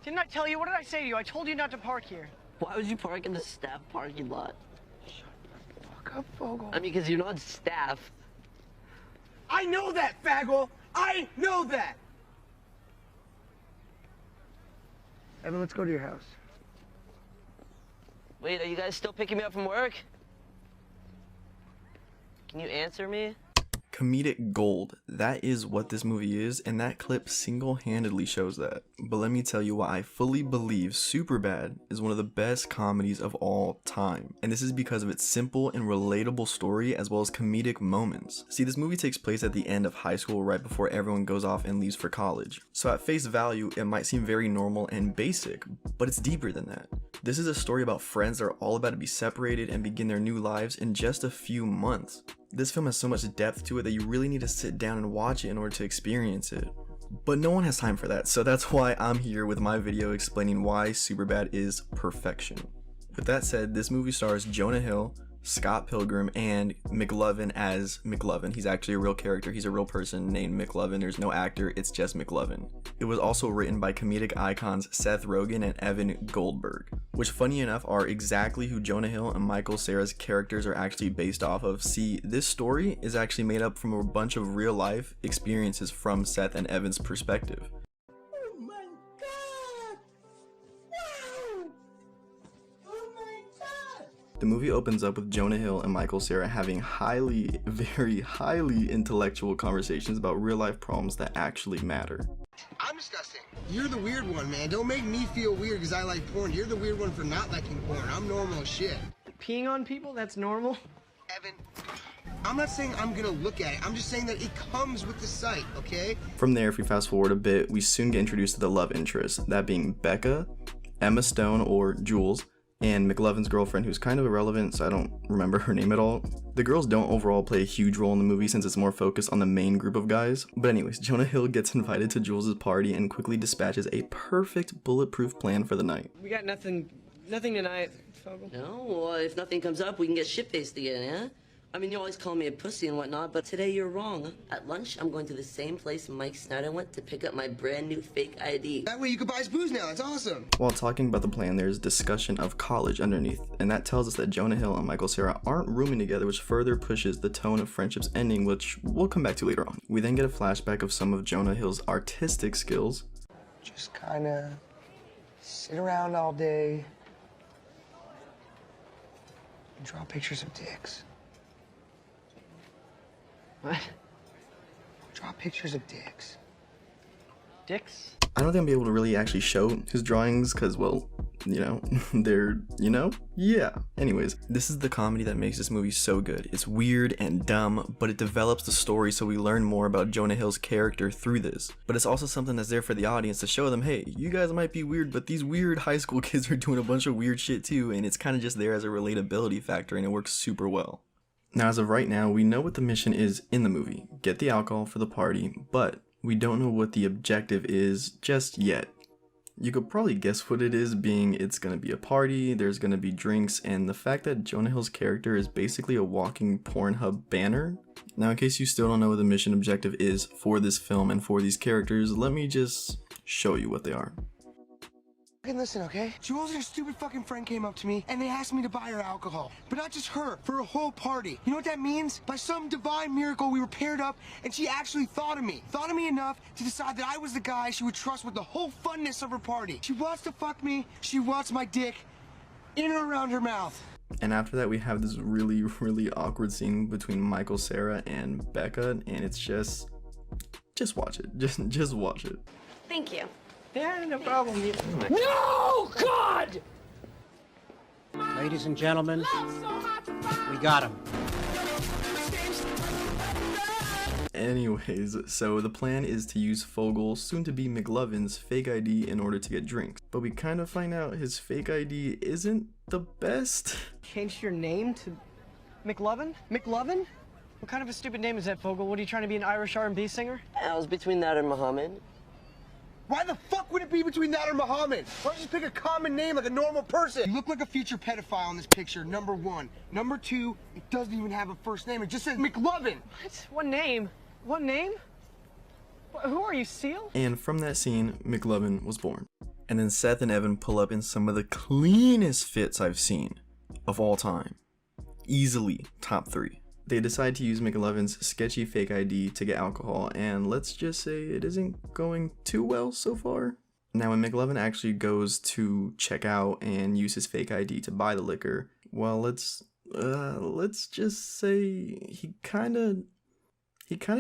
Didn't I tell you? What did I say to you? I told you not to park here. Why would you park in the staff parking lot? Shut the fuck up, Fogel. I mean, because you're not staff. I know that, faggle! I know that! Evan, let's go to your house. Wait, are you guys still picking me up from work? Can you answer me? Comedic gold. That is what this movie is, and that clip single-handedly shows that. But let me tell you why I fully believe Superbad is one of the best comedies of all time. And this is because of its simple and relatable story as well as comedic moments. See, this movie takes place at the end of high school right before everyone goes off and leaves for college. So at face value, it might seem very normal and basic, but it's deeper than that. This is a story about friends that are all about to be separated and begin their new lives in just a few months. This film has so much depth to it that you really need to sit down and watch it in order to experience it. But no one has time for that, so that's why I'm here with my video explaining why Superbad is perfection. With that said, this movie stars Jonah Hill, Scott Pilgrim, and McLovin as McLovin. He's actually a real character. He's a real person named McLovin. There's no actor, it's just McLovin. It was also written by comedic icons Seth Rogen and Evan Goldberg, which funny enough are exactly who Jonah Hill and Michael Cera's characters are actually based off of. See, this story is actually made up from a bunch of real life experiences from Seth and Evan's perspective. Oh my god! Wow! Oh my god! The movie opens up with Jonah Hill and Michael Cera having very highly intellectual conversations about real life problems that actually matter. I'm disgusting. You're the weird one, man. Don't make me feel weird because I like porn. You're the weird one for not liking porn. I'm normal as shit. Peeing on people? That's normal? Evan, I'm not saying I'm gonna look at it. I'm just saying that it comes with the site, okay? From there, if we fast forward a bit, we soon get introduced to the love interest, that being Becca, Emma Stone or Jules, and McLovin's girlfriend, who's kind of irrelevant, so I don't remember her name at all. The girls don't overall play a huge role in the movie since it's more focused on the main group of guys. But anyways, Jonah Hill gets invited to Jules' party and quickly dispatches a perfect bulletproof plan for the night. We got nothing tonight, Fogel. No, well, if nothing comes up, we can get shit-faced again, yeah? I mean, you always call me a pussy and whatnot, but today you're wrong. At lunch, I'm going to the same place Mike Snyder went to pick up my brand new fake ID. That way you can buy us booze now. That's awesome. While talking about the plan, there's discussion of college underneath, and that tells us that Jonah Hill and Michael Cera aren't rooming together, which further pushes the tone of friendship's ending, which we'll come back to later on. We then get a flashback of some of Jonah Hill's artistic skills. Just kinda sit around all day and draw pictures of dicks. What? Draw pictures of dicks. Dicks? I don't think I'll be able to really actually show his drawings because, well, you know, they're, you know? Yeah. Anyways, this is the comedy that makes this movie so good. It's weird and dumb, but it develops the story so we learn more about Jonah Hill's character through this. But it's also something that's there for the audience to show them, hey, you guys might be weird, but these weird high school kids are doing a bunch of weird shit too, and it's kind of just there as a relatability factor, and it works super well. Now, as of right now, we know what the mission is in the movie. Get the alcohol for the party, but we don't know what the objective is just yet. You could probably guess what it is, being it's gonna be a party, there's gonna be drinks, and the fact that Jonah Hill's character is basically a walking Pornhub banner. Now, in case you still don't know what the mission objective is for this film and for these characters, let me just show you what they are. Fucking listen, okay? Jules and her stupid fucking friend came up to me and they asked me to buy her alcohol. But not just her, for a whole party. You know what that means? By some divine miracle, we were paired up and she actually thought of me. Thought of me enough to decide that I was the guy she would trust with the whole funness of her party. She wants to fuck me, she wants my dick in or around her mouth. And after that, we have this really awkward scene between Michael Cera and Becca, and it's just watch it. Just watch it. Thank you. Yeah, no problem. No, God! Ladies and gentlemen, we got him. Anyways, so the plan is to use Fogel, soon to be McLovin's, fake ID in order to get drinks. But we kind of find out his fake ID isn't the best. Changed your name to McLovin? McLovin? What kind of a stupid name is that, Fogel? What are you trying to be, an Irish R&B singer? I was between that and Muhammad. Why the fuck would it be between that or Muhammad? Why don't you just pick a common name like a normal person? You look like a future pedophile in this picture, number one. Number two, it doesn't even have a first name. It just says McLovin. What? One name? One name? Who are you, Seal? And from that scene, McLovin was born. And then Seth and Evan pull up in some of the cleanest fits I've seen of all time. Easily top 3. They decide to use McLovin's sketchy fake ID to get alcohol, and let's just say it isn't going too well so far. Now when McLovin actually goes to check out and use his fake ID to buy the liquor, well, let's just say he kinda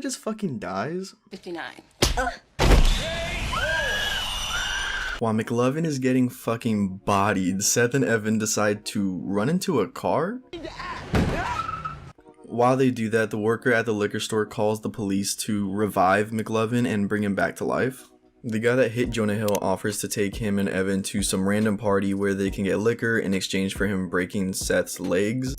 just fucking dies. 59. While McLovin is getting fucking bodied, Seth and Evan decide to run into a car. While they do that, the worker at the liquor store calls the police to revive McLovin and bring him back to life. The guy that hit Jonah Hill offers to take him and Evan to some random party where they can get liquor in exchange for him breaking Seth's legs.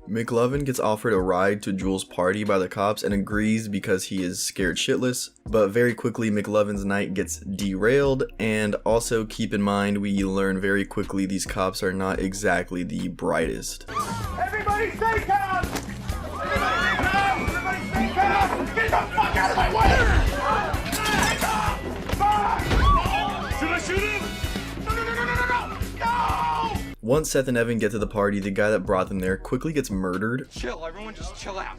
McLovin gets offered a ride to Jules' party by the cops and agrees because he is scared shitless, but very quickly McLovin's night gets derailed, and also keep in mind we learn very quickly these cops are not exactly the brightest. Everybody stay calm! Everybody stay calm! Everybody stay calm! Get the fuck out of my way! Stay calm! Fuck! Should I shoot him? No! Once Seth and Evan get to the party, the guy that brought them there quickly gets murdered. Chill, everyone just chill out.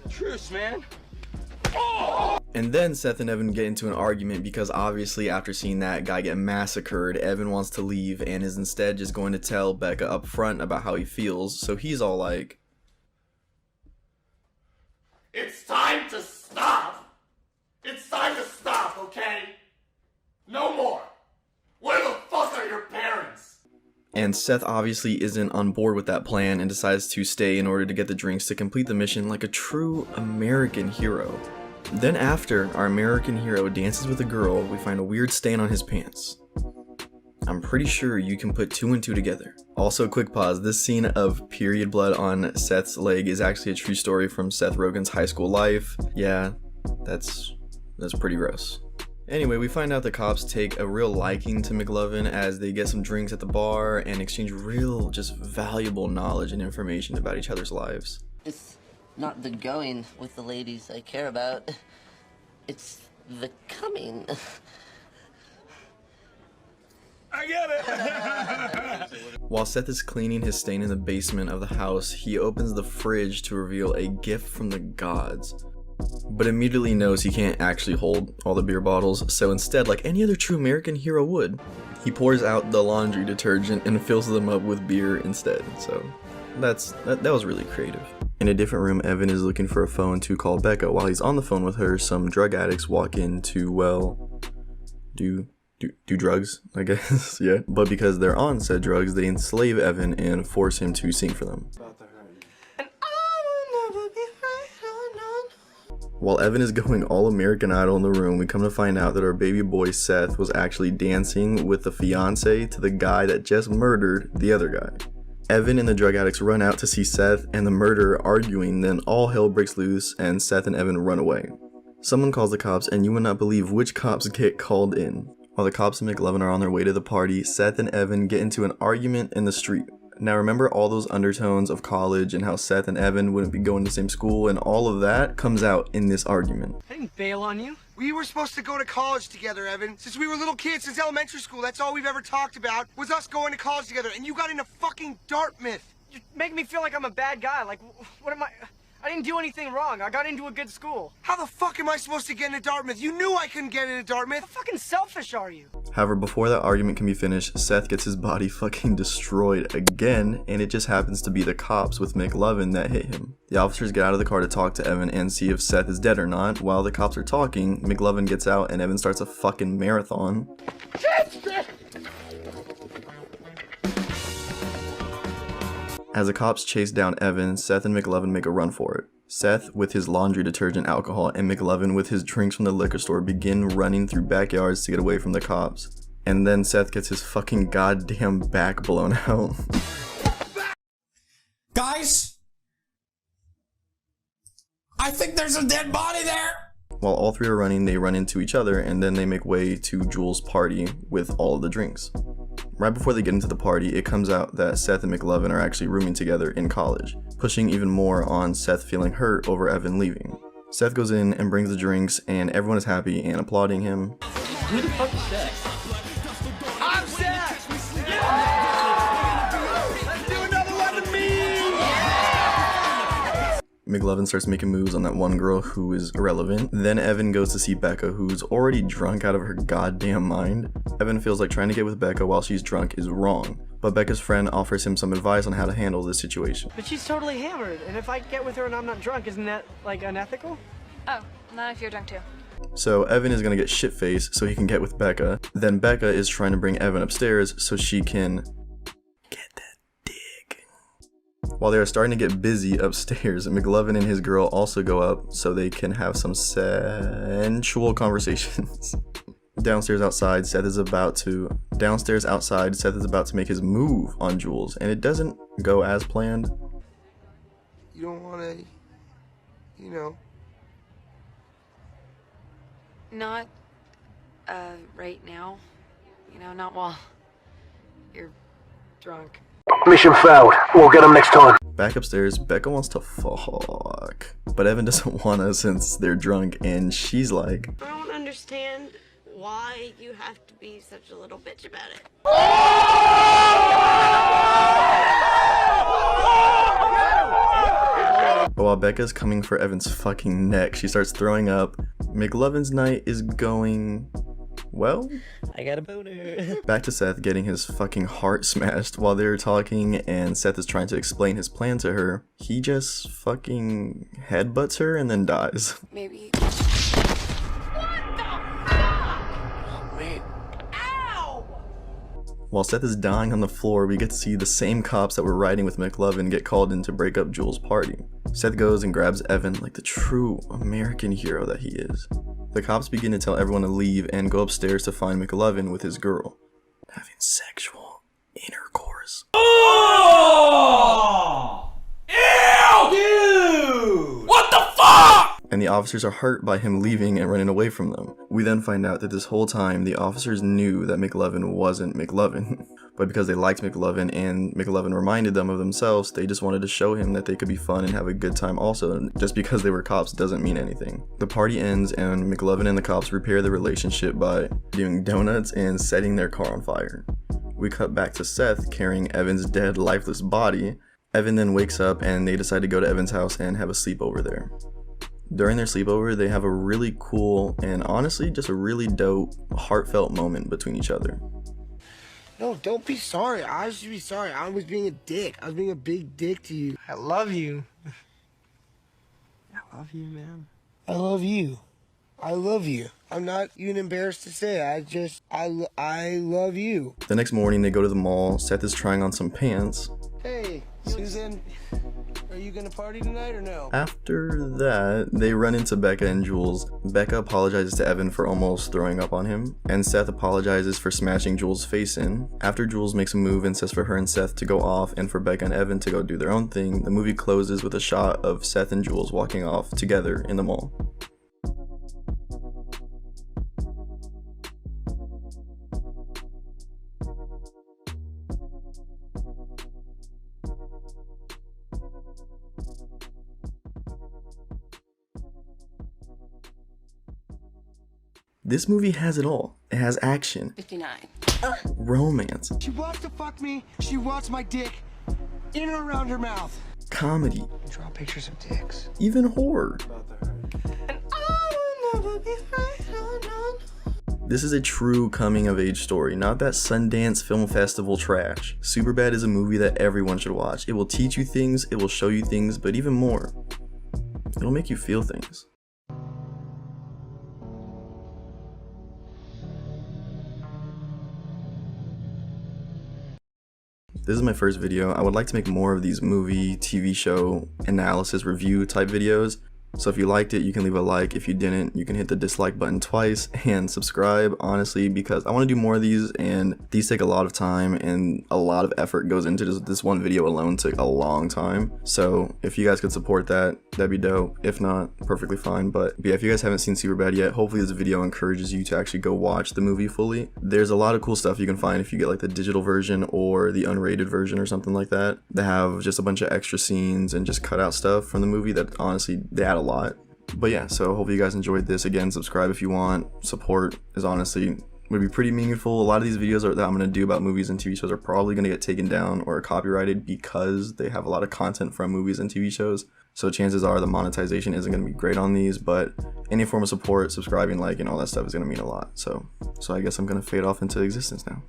Truce, man. And then Seth and Evan get into an argument because obviously after seeing that guy get massacred, Evan wants to leave and is instead just going to tell Becca up front about how he feels. So he's all like, "It's time to stop. It's time to stop, okay? No more. Where the fuck are your parents?" and Seth obviously isn't on board with that plan and decides to stay in order to get the drinks to complete the mission like a true American hero. Then after our American hero dances with a girl, we find a weird stain on his pants. I'm pretty sure you can put 2 and 2 together. Also, quick pause, this scene of period blood on Seth's leg is actually a true story from Seth Rogen's high school life. Yeah, that's pretty gross. Anyway, we find out the cops take a real liking to McLovin as they get some drinks at the bar and exchange real, just valuable knowledge and information about each other's lives. It's not the going with the ladies I care about. It's the coming. I get it! While Seth is cleaning his stain in the basement of the house, he opens the fridge to reveal a gift from the gods, but immediately knows he can't actually hold all the beer bottles, so instead, like any other true American hero would, he pours out the laundry detergent and fills them up with beer instead. So that was really creative. In a different room, Evan is looking for a phone to call Becca. While he's on the phone with her, some drug addicts walk in to, well, do drugs, I guess. Yeah, but because they're on said drugs, they enslave Evan and force him to sing for them. While Evan is going all American Idol in the room, we come to find out that our baby boy Seth was actually dancing with the fiance to the guy that just murdered the other guy. Evan and the drug addicts run out to see Seth and the murderer arguing, then all hell breaks loose and Seth and Evan run away. Someone calls the cops, and you would not believe which cops get called in. While the cops and McLovin are on their way to the party, Seth and Evan get into an argument in the street. Now remember all those undertones of college and how Seth and Evan wouldn't be going to the same school, and all of that comes out in this argument. I didn't bail on you. We were supposed to go to college together, Evan. Since we were little kids, since elementary school, that's all we've ever talked about was us going to college together, and you got into fucking Dartmouth. You're making me feel like I'm a bad guy. Like, what am I didn't do anything wrong. I got into a good school. How the fuck am I supposed to get into Dartmouth? You knew I couldn't get into Dartmouth. How fucking selfish are you? However, before that argument can be finished, Seth gets his body fucking destroyed again, and it just happens to be the cops with McLovin that hit him. The officers get out of the car to talk to Evan and see if Seth is dead or not. While the cops are talking, McLovin gets out and Evan starts a fucking marathon. As the cops chase down Evan, Seth and McLovin make a run for it. Seth with his laundry detergent alcohol and McLovin with his drinks from the liquor store begin running through backyards to get away from the cops. And then Seth gets his fucking goddamn back blown out. Guys, I think there's a dead body there. While all three are running, they run into each other and then they make way to Jules' party with all of the drinks. Right before they get into the party, it comes out that Seth and McLovin are actually rooming together in college, pushing even more on Seth feeling hurt over Evan leaving. Seth goes in and brings the drinks and everyone is happy and applauding him. Who the fuck is Seth? McLovin starts making moves on that one girl who is irrelevant. Then Evan goes to see Becca, who's already drunk out of her goddamn mind. Evan feels like trying to get with Becca while she's drunk is wrong, but Becca's friend offers him some advice on how to handle this situation. But she's totally hammered, and if I get with her and I'm not drunk, isn't that, like, unethical? Oh, not if you're drunk too. So Evan is gonna get shit-faced so he can get with Becca. Then Becca is trying to bring Evan upstairs so she can get that dick. While they are starting to get busy upstairs, McLovin and his girl also go up so they can have some sensual conversations. Downstairs outside, Seth is about to make his move on Jules, and it doesn't go as planned. You don't want to, you know. Not, right now. You know, not while you're drunk. Mission failed. We'll get them next time. Back upstairs, Becca wants to fuck, but Evan doesn't wanna since they're drunk, and she's like, I don't understand why you have to be such a little bitch about it. But while Becca's coming for Evan's fucking neck, she starts throwing up. McLovin's night is going, well? I got a boner. Back to Seth getting his fucking heart smashed while they're talking, and Seth is trying to explain his plan to her. He just fucking headbutts her and then dies. Maybe. While Seth is dying on the floor, we get to see the same cops that were riding with McLovin get called in to break up Jules' party. Seth goes and grabs Evan like the true American hero that he is. The cops begin to tell everyone to leave and go upstairs to find McLovin with his girl, having sexual intercourse. Oh! Ew! Dude! What the fuck? And the officers are hurt by him leaving and running away from them. We then find out that this whole time the officers knew that McLovin wasn't McLovin, but because they liked McLovin and McLovin reminded them of themselves, they just wanted to show him that they could be fun and have a good time also. Just because they were cops doesn't mean anything. The party ends and McLovin and the cops repair the relationship by doing donuts and setting their car on fire. We cut back to Seth carrying Evan's dead, lifeless body. Evan then wakes up and they decide to go to Evan's house and have a sleepover there. During their sleepover, they have a really cool and honestly just a really dope, heartfelt moment between each other. No, don't be sorry. I should be sorry. I was being a dick. I was being a big dick to you. I love you. I love you, man. I love you. I love you. I'm not even embarrassed to say it. I love you. The next morning, they go to the mall. Seth is trying on some pants. Hey, Susan, are you gonna party tonight or no? After that, they run into Becca and Jules. Becca apologizes to Evan for almost throwing up on him, and Seth apologizes for smashing Jules' face in. After Jules makes a move and says for her and Seth to go off and for Becca and Evan to go do their own thing, the movie closes with a shot of Seth and Jules walking off together in the mall. This movie has it all. It has action, 59. romance, She wants to fuck me. She wants my dick in or around her mouth. comedy, Draw pictures of dicks. even horror. This is a true coming-of-age story, not that Sundance Film Festival trash. Superbad is a movie that everyone should watch. It will teach you things, it will show you things, but even more, it'll make you feel things. This is my first video. I would like to make more of these movie, TV show, analysis, review type videos. So if you liked it, you can leave a like. If you didn't, you can hit the dislike button twice and subscribe, honestly, because I want to do more of these and these take a lot of time and a lot of effort goes into this one video alone. Took a long time. So if you guys could support that, that'd be dope. If not, perfectly fine. But yeah, if you guys haven't seen Superbad yet, hopefully this video encourages you to actually go watch the movie fully. There's a lot of cool stuff you can find if you get like the digital version or the unrated version or something like that. They have just a bunch of extra scenes and just cut out stuff from the movie that honestly, they add a lot. But yeah, so hopefully you guys enjoyed this. Again, subscribe if you want. Support is honestly would be pretty meaningful. A lot of these videos that I'm going to do about movies and TV shows are probably going to get taken down or copyrighted because they have a lot of content from movies and TV shows. So chances are the monetization isn't going to be great on these, but any form of support, subscribing, liking, all that stuff is going to mean a lot. So I guess I'm going to fade off into existence now.